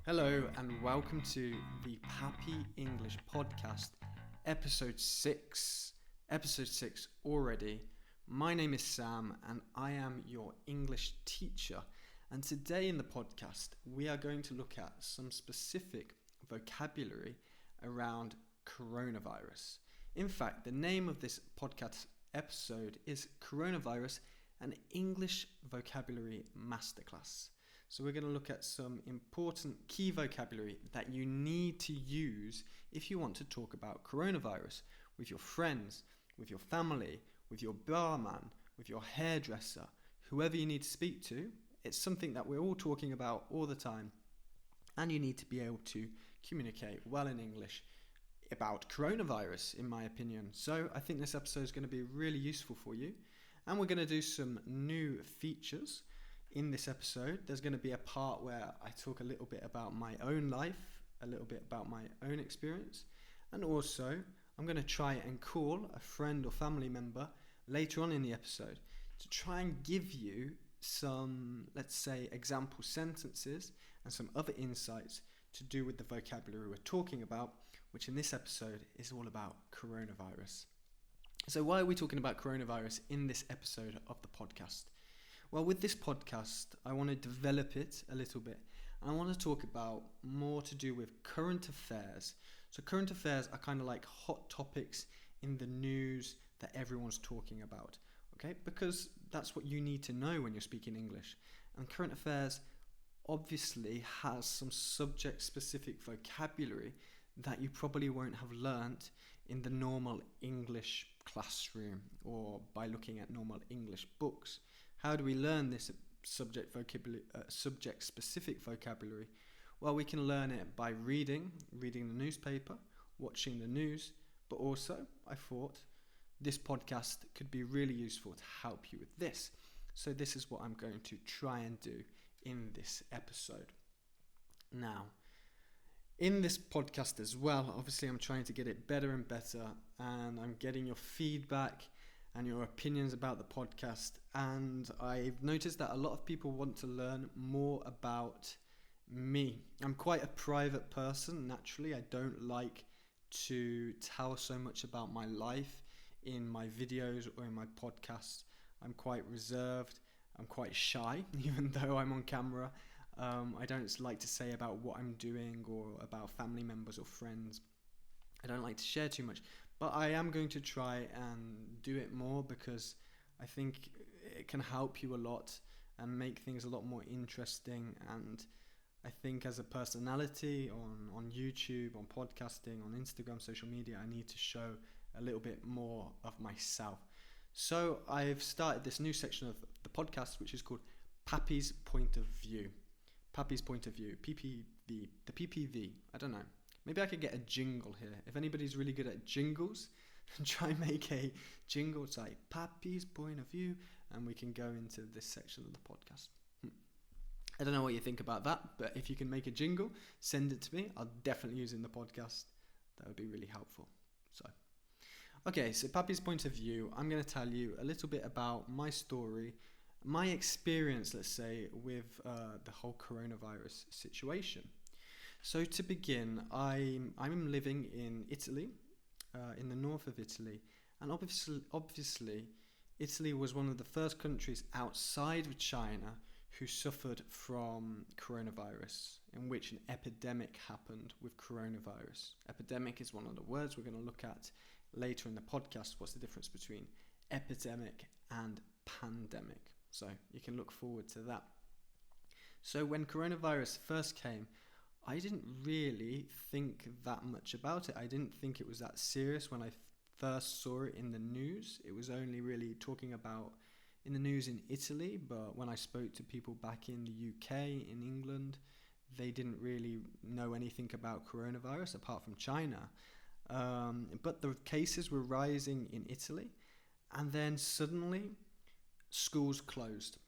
Hello and welcome to the PAPIEnglish Podcast, episode 6. Episode 6 already. My name is Sam and I am your English teacher. And today in the podcast, we are going to look at some specific vocabulary around coronavirus. In fact, the name of this podcast episode is Coronavirus, an English Vocabulary Masterclass. So we're going to look at some important key vocabulary that you need to use if you want to talk about coronavirus with your friends, with your family, with your barman, with your hairdresser, whoever you need to speak to. It's something that we're all talking about all the time, and you need to be able to communicate well in English about coronavirus, in my opinion. So I think this episode is going to be really useful for you, and we're going to do some new features. In this episode, there's going to be a part where I talk a little bit about my own life, a little bit about my own experience, and also I'm going to try and call a friend or family member later on in the episode to try and give you some, let's say, example sentences and some other insights to do with the vocabulary we're talking about, which in this episode is all about coronavirus. So why are we talking about coronavirus in this episode of the podcast? Well, with this podcast, I want to develop it a little bit. And I want to talk about more to do with current affairs. So current affairs are kind of like hot topics in the news that everyone's talking about. Okay? Because that's what you need to know when you're speaking English. And current affairs obviously has some subject-specific vocabulary that you probably won't have learnt in the normal English classroom or by looking at normal English books. How do we learn this subject-specific vocabulary? Well, we can learn it by reading the newspaper, watching the news, but also, I thought, this podcast could be really useful to help you with this. So this is what I'm going to try and do in this episode. Now, in this podcast as well, obviously I'm trying to get it better and better, and I'm getting your feedback and your opinions about the podcast, and I've noticed that a lot of people want to learn more about me. I'm quite a private person, naturally. I don't like to tell so much about my life in my videos or in my podcasts. I'm quite reserved, I'm quite shy, even though I'm on camera. I don't like to say about what I'm doing or about family members or friends. I don't like to share too much. But I am going to try and do it more because I think it can help you a lot and make things a lot more interesting. And I think as a personality on YouTube, on podcasting, on Instagram, social media, I need to show a little bit more of myself. So I've started this new section of the podcast, which is called Papi's Point of View. Papi's Point of View, PPV, the PPV, I don't know. Maybe I could get a jingle here. If anybody's really good at jingles, try and make a jingle. It's like Papi's Point of View, and we can go into this section of the podcast. I don't know what you think about that, but if you can make a jingle, send it to me. I'll definitely use it in the podcast. That would be really helpful. So Papi's Point of View, I'm going to tell you a little bit about my story, my experience, let's say, with the whole coronavirus situation. So to begin, I'm living in Italy, in the north of Italy, and obviously, Italy was one of the first countries outside of China who suffered from coronavirus, in which an epidemic happened with coronavirus. Epidemic is one of the words we're going to look at later in the podcast. What's the difference between epidemic and pandemic? So you can look forward to that. So when coronavirus first came, I didn't really think that much about it. I didn't think it was that serious when I first saw it in the news. It was only really talking about in the news in Italy, but when I spoke to people back in the UK, in England, they didn't really know anything about coronavirus apart from China. But the cases were rising in Italy, and then suddenly schools closed.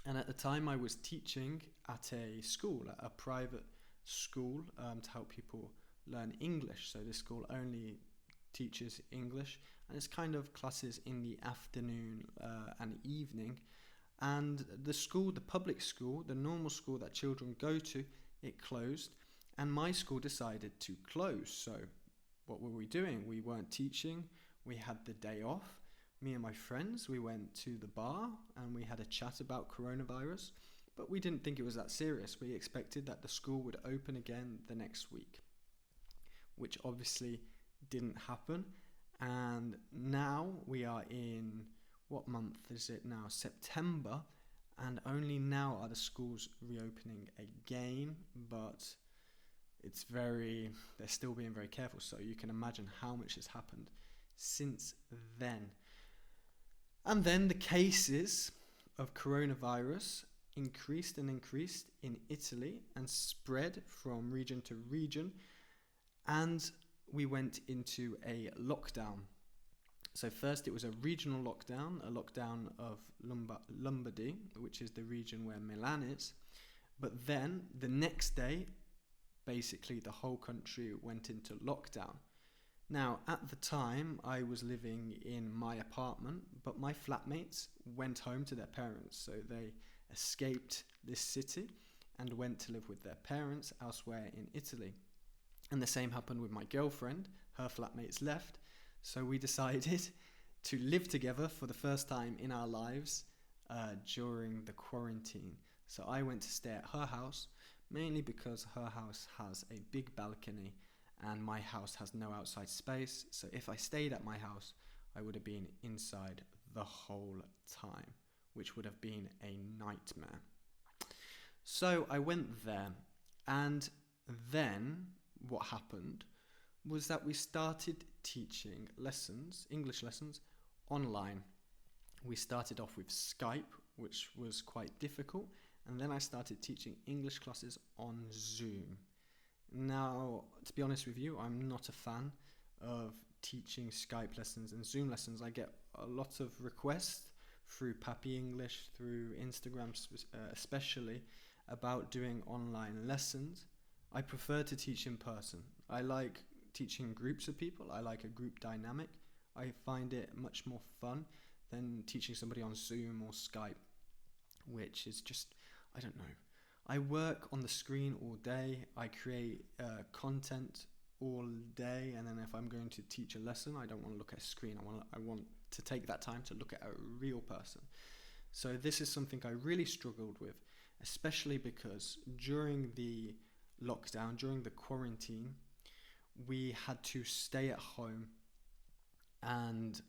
And at the time I was teaching at a school, a private school, to help people learn English. So this school only teaches English, and it's kind of classes in the afternoon and evening. And the school, the public school, the normal school that children go to, it closed, and my school decided to close. So what were we doing? We weren't teaching. We had the day off. Me and my friends, we went to the bar and we had a chat about coronavirus, but we didn't think it was that serious. We expected that the school would open again the next week, which obviously didn't happen. And now we are in, what month is it now? September, and only now are the schools reopening again, but they're still being very careful. So you can imagine how much has happened since then. And then the cases of coronavirus increased and increased in Italy and spread from region to region, and we went into a lockdown. So first it was a regional lockdown, a lockdown of Lombardy, which is the region where Milan is. But then the next day, basically the whole country went into lockdown. Now, at the time, I was living in my apartment, but my flatmates went home to their parents. So they escaped this city and went to live with their parents elsewhere in Italy. And the same happened with my girlfriend. Her flatmates left. So we decided to live together for the first time in our lives during the quarantine. So I went to stay at her house, mainly because her house has a big balcony and my house has no outside space. So if I stayed at my house, I would have been inside the whole time, which would have been a nightmare. So I went there, and then what happened was that we started teaching English lessons, online. We started off with Skype, which was quite difficult, and then I started teaching English classes on Zoom. Now, to be honest with you, I'm not a fan of teaching Skype lessons and Zoom lessons. I get a lot of requests through PAPIEnglish, through Instagram especially, about doing online lessons. I prefer to teach in person. I like teaching groups of people. I like a group dynamic. I find it much more fun than teaching somebody on Zoom or Skype, which is just, I don't know. I work on the screen all day. I create content all day, and then if I'm going to teach a lesson, I don't want to look at a screen. I want to take that time to look at a real person. So this is something I really struggled with, especially because during the lockdown, during the quarantine, we had to stay at home, and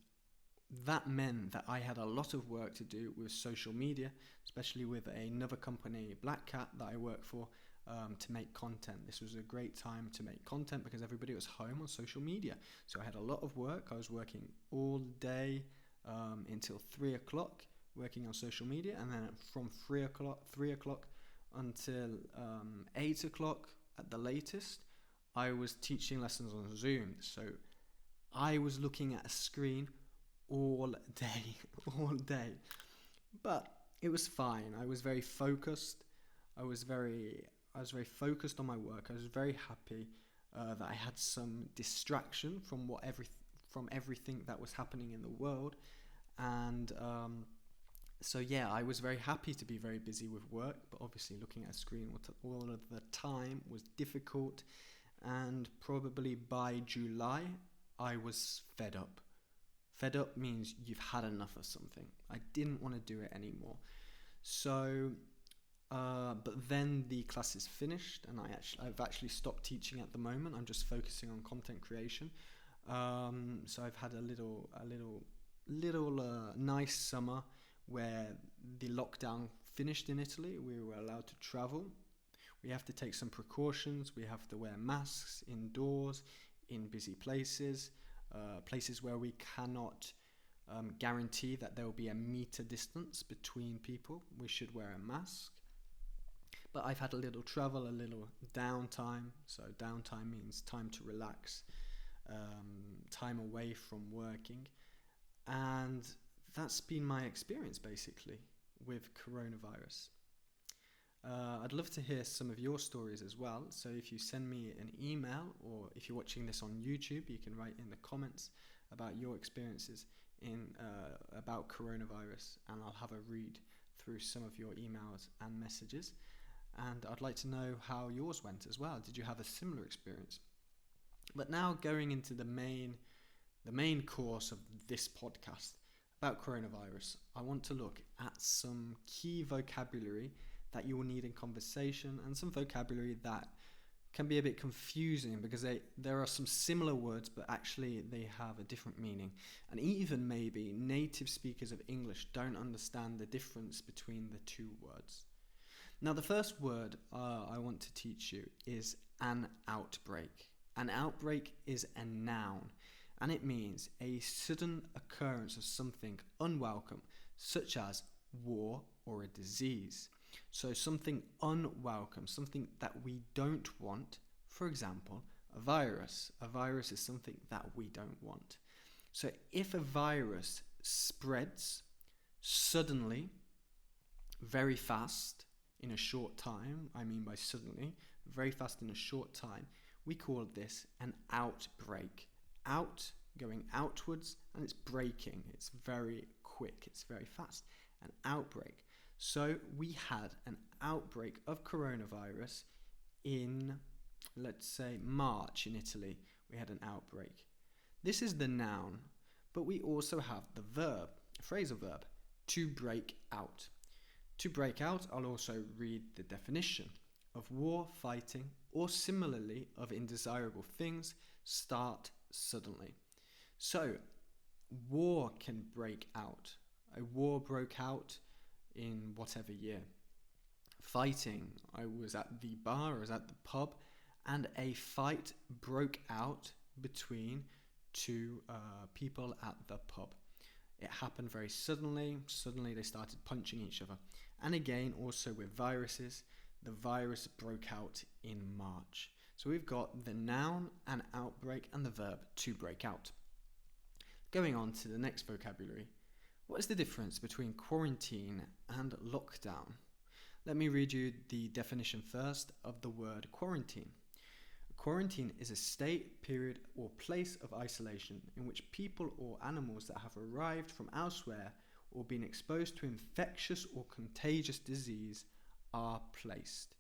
that meant that I had a lot of work to do with social media, especially with another company, Black Cat, that I work for, to make content. This was a great time to make content because everybody was home on social media. So I had a lot of work. I was working all day until 3 o'clock, working on social media, and then from 3 o'clock until 8 o'clock at the latest, I was teaching lessons on Zoom. So I was looking at a screen all day. But it was fine. I was very focused. I was very focused on my work. I was very happy that I had some distraction from everything that was happening in the world. And so yeah, I was very happy to be very busy with work, but obviously looking at a screen all of the time was difficult. And probably by July, I was fed up. Fed up means you've had enough of something. I didn't want to do it anymore. So, but then the class is finished, and I've actually stopped teaching at the moment. I'm just focusing on content creation. So I've had a little nice summer where the lockdown finished in Italy. We were allowed to travel. We have to take some precautions. We have to wear masks indoors, in busy places. Places where we cannot guarantee that there will be a meter distance between people, we should wear a mask. But I've had a little travel, a little downtime. So downtime means time to relax, time away from working. And that's been my experience basically with coronavirus. I'd love to hear some of your stories as well. So if you send me an email, or if you're watching this on YouTube, you can write in the comments about your experiences about coronavirus, and I'll have a read through some of your emails and messages. and I'd like to know how yours went as well. Did you have a similar experience? But now going into the main course of this podcast about coronavirus, I want to look at some key vocabulary that you will need in conversation, and some vocabulary that can be a bit confusing because there are some similar words, but actually they have a different meaning. And even maybe native speakers of English don't understand the difference between the two words. Now, the first word I want to teach you is an outbreak. An outbreak is a noun, and it means a sudden occurrence of something unwelcome, such as war or a disease. So something unwelcome, something that we don't want. For example, a virus. A virus is something that we don't want. So if a virus spreads suddenly, very fast, in a short time, I mean by suddenly, very fast in a short time, we call this an outbreak. Out, going outwards, and it's breaking. It's very quick, it's very fast. An outbreak. So we had an outbreak of coronavirus in, let's say, March in Italy. We had an outbreak. This is the noun, but we also have the verb, a phrasal verb, to break out. To break out, I'll also read the definition of war, fighting, or similarly of undesirable things, start suddenly. So, war can break out. A war broke out in whatever year. Fighting, I was at the bar, I was at the pub, and a fight broke out between two people at the pub. It happened very suddenly. Suddenly they started punching each other. And again, also with viruses, the virus broke out in March. So we've got the noun, an outbreak, and the verb to break out. Going on to the next vocabulary. What is the difference between quarantine and lockdown? Let me read you the definition first of the word quarantine. Quarantine is a state, period, or place of isolation in which people or animals that have arrived from elsewhere or been exposed to infectious or contagious disease are placed.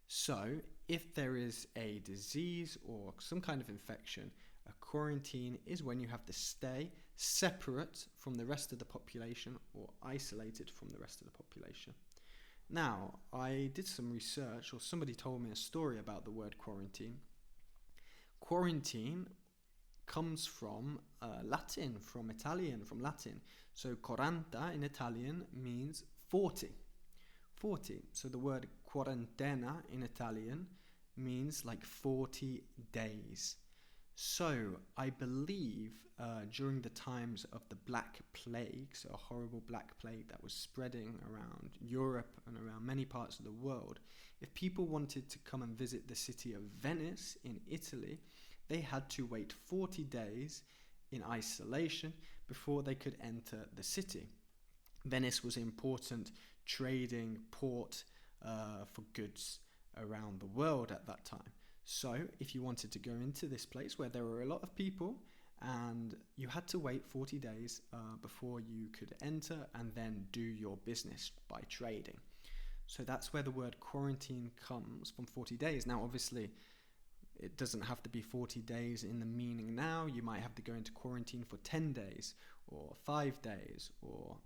So, if there is a disease or some kind of infection, a quarantine is when you have to stay separate from the rest of the population or isolated from the rest of the population. Now, I did some research, or somebody told me a story about the word quarantine. Quarantine comes from Latin, from Latin. So quaranta in Italian means 40. 40. So the word quarantena in Italian means like 40 days. So I believe during the times of the Black Plague, so a horrible Black Plague that was spreading around Europe and around many parts of the world, if people wanted to come and visit the city of Venice in Italy, they had to wait 40 days in isolation before they could enter the city. Venice was an important trading port for goods around the world at that time. So if you wanted to go into this place where there were a lot of people and you had to wait 40 days before you could enter and then do your business by trading. So that's where the word quarantine comes from, 40 days. Now, obviously, it doesn't have to be 40 days in the meaning now. You might have to go into quarantine for 10 days or 5 days or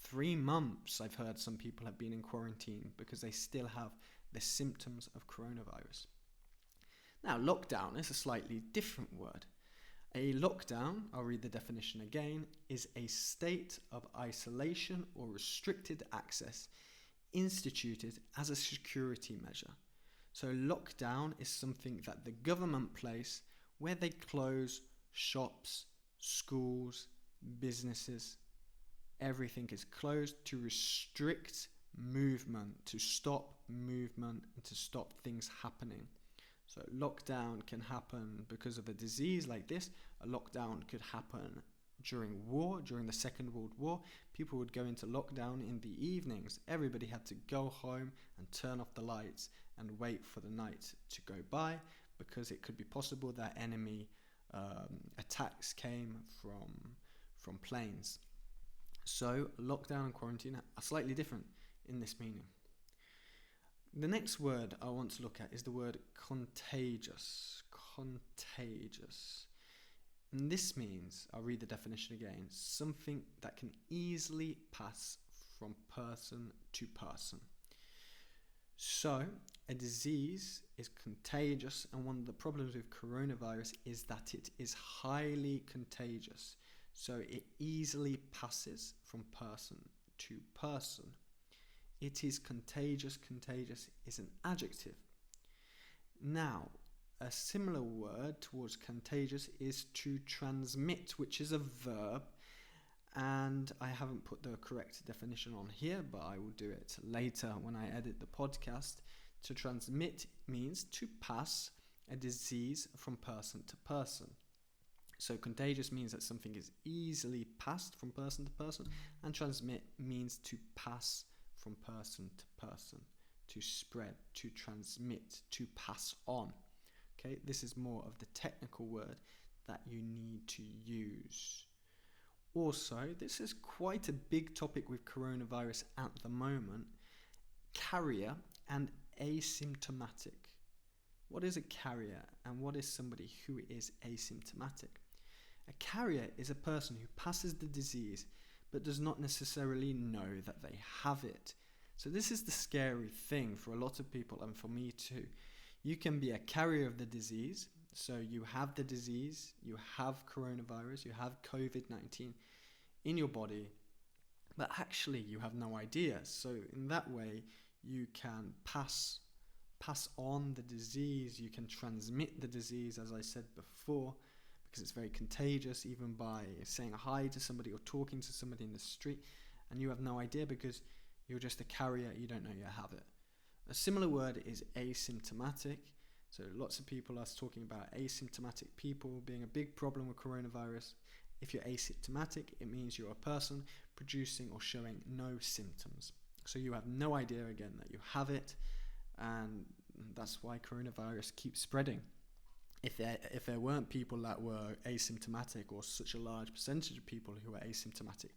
3 months. I've heard some people have been in quarantine because they still have the symptoms of coronavirus. Now, lockdown is a slightly different word. A lockdown, I'll read the definition again, is a state of isolation or restricted access instituted as a security measure. So lockdown is something that the government place where they close shops, schools, businesses. Everything is closed to restrict movement, to stop movement and to stop things happening. So lockdown can happen because of a disease like this. A lockdown could happen during war, during the Second World War. People would go into lockdown in the evenings. Everybody had to go home and turn off the lights and wait for the night to go by because it could be possible that enemy attacks came from planes. So lockdown and quarantine are slightly different in this meaning. The next word I want to look at is the word contagious. Contagious. And this means, I'll read the definition again, something that can easily pass from person to person. So, a disease is contagious, and one of the problems with coronavirus is that it is highly contagious. So, it easily passes from person to person. It is contagious. Contagious is an adjective. Now, a similar word towards contagious is to transmit, which is a verb. And I haven't put the correct definition on here, but I will do it later when I edit the podcast. To transmit means to pass a disease from person to person. So contagious means that something is easily passed from person to person, and transmit means to pass from person to person, to spread, to transmit, to pass on. Okay, this is more of the technical word that you need to use. Also, this is quite a big topic with coronavirus at the moment. Carrier and asymptomatic. What is a carrier and what is somebody who is asymptomatic? A carrier is a person who passes the disease but does not necessarily know that they have it. So this is the scary thing for a lot of people, and for me too. You can be a carrier of the disease, so you have the disease, you have coronavirus, you have COVID-19 in your body, but actually you have no idea. So in that way, you can pass on the disease, you can transmit the disease, as I said before, because it's very contagious, even by saying hi to somebody or talking to somebody in the street, and you have no idea because you're just a carrier, you don't know you have it. A similar word is asymptomatic. So lots of people are talking about asymptomatic people being a big problem with coronavirus. If you're asymptomatic, it means you're a person producing or showing no symptoms. So you have no idea again that you have it, and that's why coronavirus keeps spreading. If there weren't people that were asymptomatic, or such a large percentage of people who are asymptomatic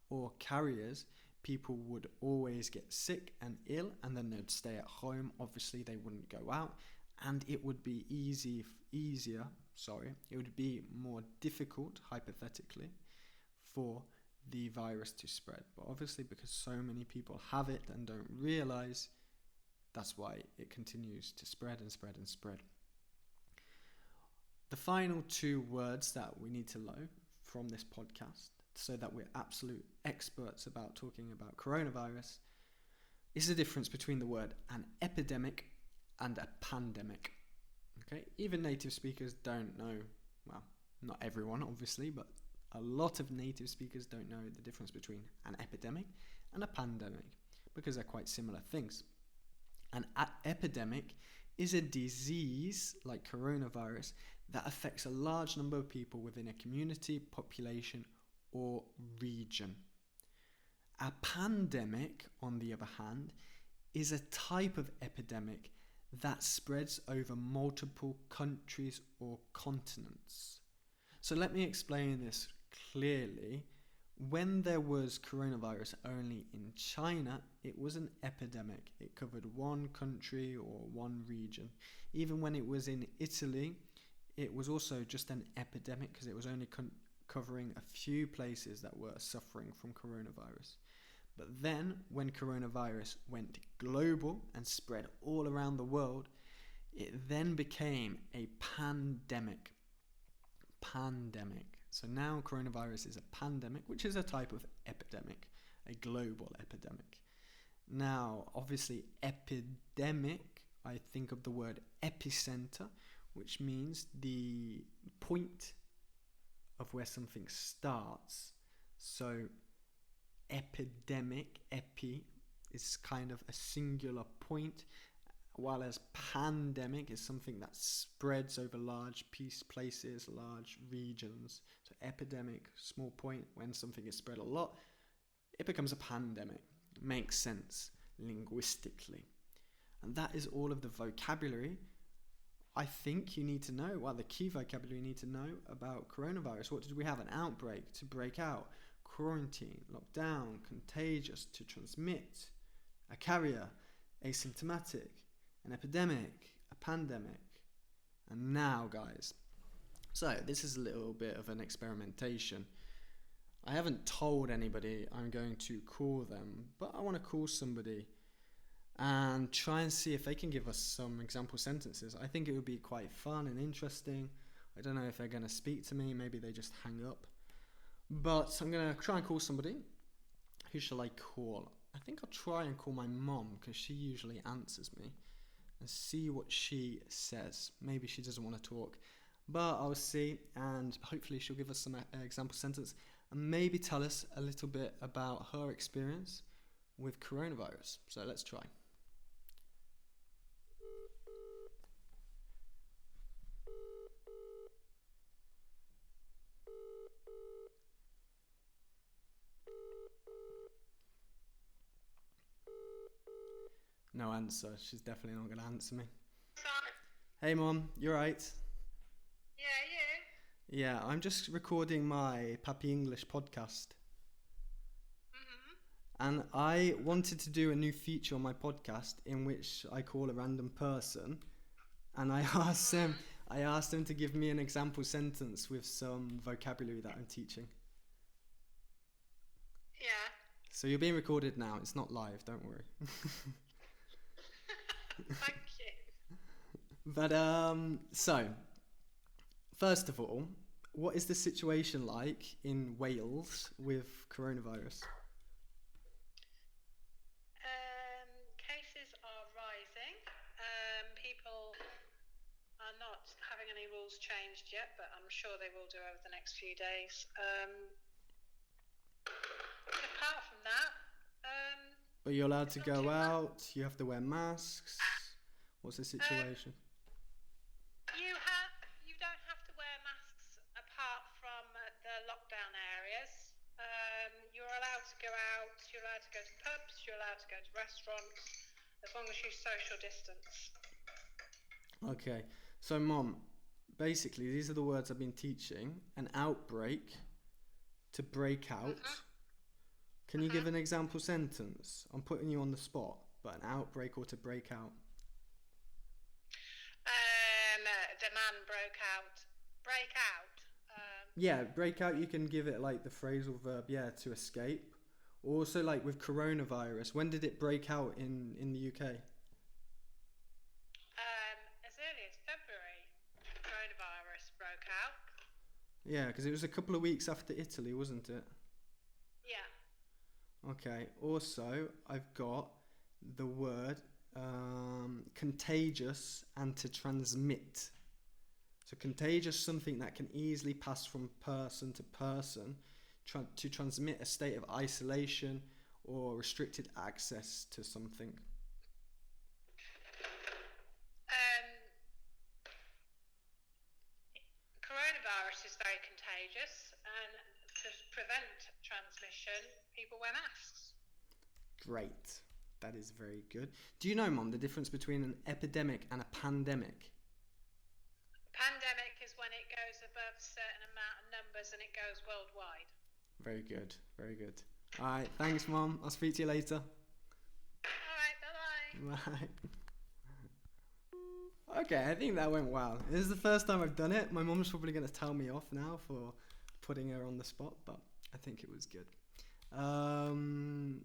or carriers, people would always get sick and ill, and then they'd stay at home. Obviously, they wouldn't go out, and it would be it would be more difficult, hypothetically, for the virus to spread. But obviously, because so many people have it and don't realize, that's why it continues to spread and spread and spread. The final two words that we need to know from this podcast, so that we're absolute experts about talking about coronavirus, is the difference between the word an epidemic and a pandemic. Okay, even native speakers don't know, well, not everyone obviously, but a lot of native speakers don't know the difference between an epidemic and a pandemic, because they're quite similar things. An epidemic is a disease like coronavirus that affects a large number of people within a community, population, or region. A pandemic, on the other hand, is a type of epidemic that spreads over multiple countries or continents. So let me explain this clearly. When there was coronavirus only in China, it was an epidemic. It covered one country or one region. Even when it was in Italy, it was also just an epidemic because it was only covering a few places that were suffering from coronavirus. But then, when coronavirus went global and spread all around the world, it then became a pandemic. So now coronavirus is a pandemic, which is a type of epidemic, a global epidemic. Now, obviously, epidemic, I think of the word epicenter, which means the point of where something starts. So epidemic, epi, is kind of a singular point, while as pandemic is something that spreads over large places, large regions. So epidemic, small point, when something is spread a lot, it becomes a pandemic. Makes sense linguistically. And that is all of the vocabulary I think you need to know. Well, the key vocabulary you need to know about coronavirus. What did we have? An outbreak, to break out, quarantine, lockdown, contagious, to transmit, a carrier, asymptomatic, an epidemic, a pandemic, and now, guys. So this is a little bit of an experimentation. I haven't told anybody I'm going to call them, but I want to call somebody and try and see if they can give us some example sentences. I think it would be quite fun and interesting. I don't know if they're going to speak to me. Maybe they just hang up. But I'm going to try and call somebody. Who shall I call? I think I'll try and call my mom because she usually answers me and see what she says. Maybe she doesn't want to talk, but I'll see, and hopefully she'll give us some example sentence and maybe tell us a little bit about her experience with coronavirus. So let's try. No answer. She's definitely not going to answer me. Hey Mom, you're right. Yeah, Yeah, I'm just recording my PAPIEnglish Podcast. And I wanted to do a new feature on my podcast in which I call a random person, and I asked them to give me an example sentence with some vocabulary that I'm teaching. Yeah. So you're being recorded now. It's not live, don't worry. Thank you. But so first of all, what is the situation like in Wales with coronavirus? Cases are rising. People are not having any rules changed yet, but I'm sure they will do over the next few days. Apart from that, But you're allowed to go out, you have to wear masks. What's the situation? you don't have to wear masks apart from the lockdown areas. You're allowed to go out, you're allowed to go to pubs, you're allowed to go to restaurants, as long as you social distance. Okay, so Mom, basically these are the words I've been teaching. An outbreak, to break out. Can you give an example sentence? I'm putting you on the spot, but an outbreak or to break out. The man broke out. Break out. Yeah, break out, you can give it like the phrasal verb, to escape. Also, like with coronavirus, when did it break out in the UK? As early as February, coronavirus broke out. Yeah, because it was a couple of weeks after Italy, wasn't it? Yeah. Okay, also, I've got the word contagious and to transmit. So contagious, something that can easily pass from person to person, to transmit a state of isolation or restricted access to something. Coronavirus is very contagious, and to prevent transmission, people wear masks. Great. That is very good. Do you know, Mom, the difference between an epidemic and a pandemic? Pandemic is when it goes above a certain amount of numbers and it goes worldwide. Very good. Very good. All right. Thanks, Mom. I'll speak to you later. All right. Bye-bye. Bye. Okay, I think that went well. This is the first time I've done it. My mom's probably going to tell me off now for putting her on the spot, but I think it was good.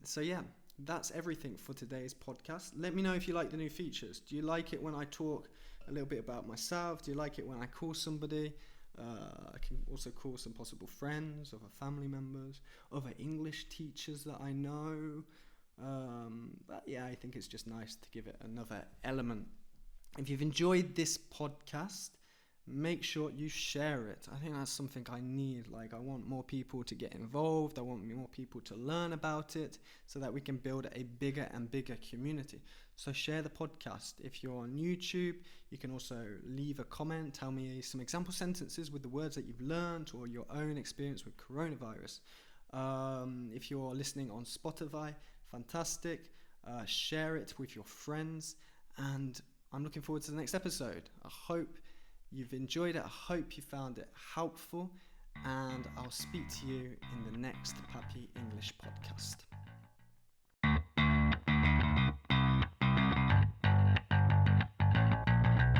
So yeah, that's everything for today's podcast. Let me know if you like the new features. Do you like it when I talk a little bit about myself? Do you like it when I call somebody? I can also call some possible friends, other family members, other English teachers that I know. But yeah, I think it's just nice to give it another element. If you've enjoyed this podcast, make sure you share it. I think that's something I need. Like, I want more people to get involved. I want more people to learn about it so that we can build a bigger and bigger community. So share the podcast. If you're on YouTube, you can also leave a comment. Tell me some example sentences with the words that you've learned or your own experience with coronavirus. If you're listening on Spotify, fantastic. Share it with your friends. And I'm looking forward to the next episode. I hope you've enjoyed it. I hope you found it helpful. And I'll speak to you in the next Papi English podcast.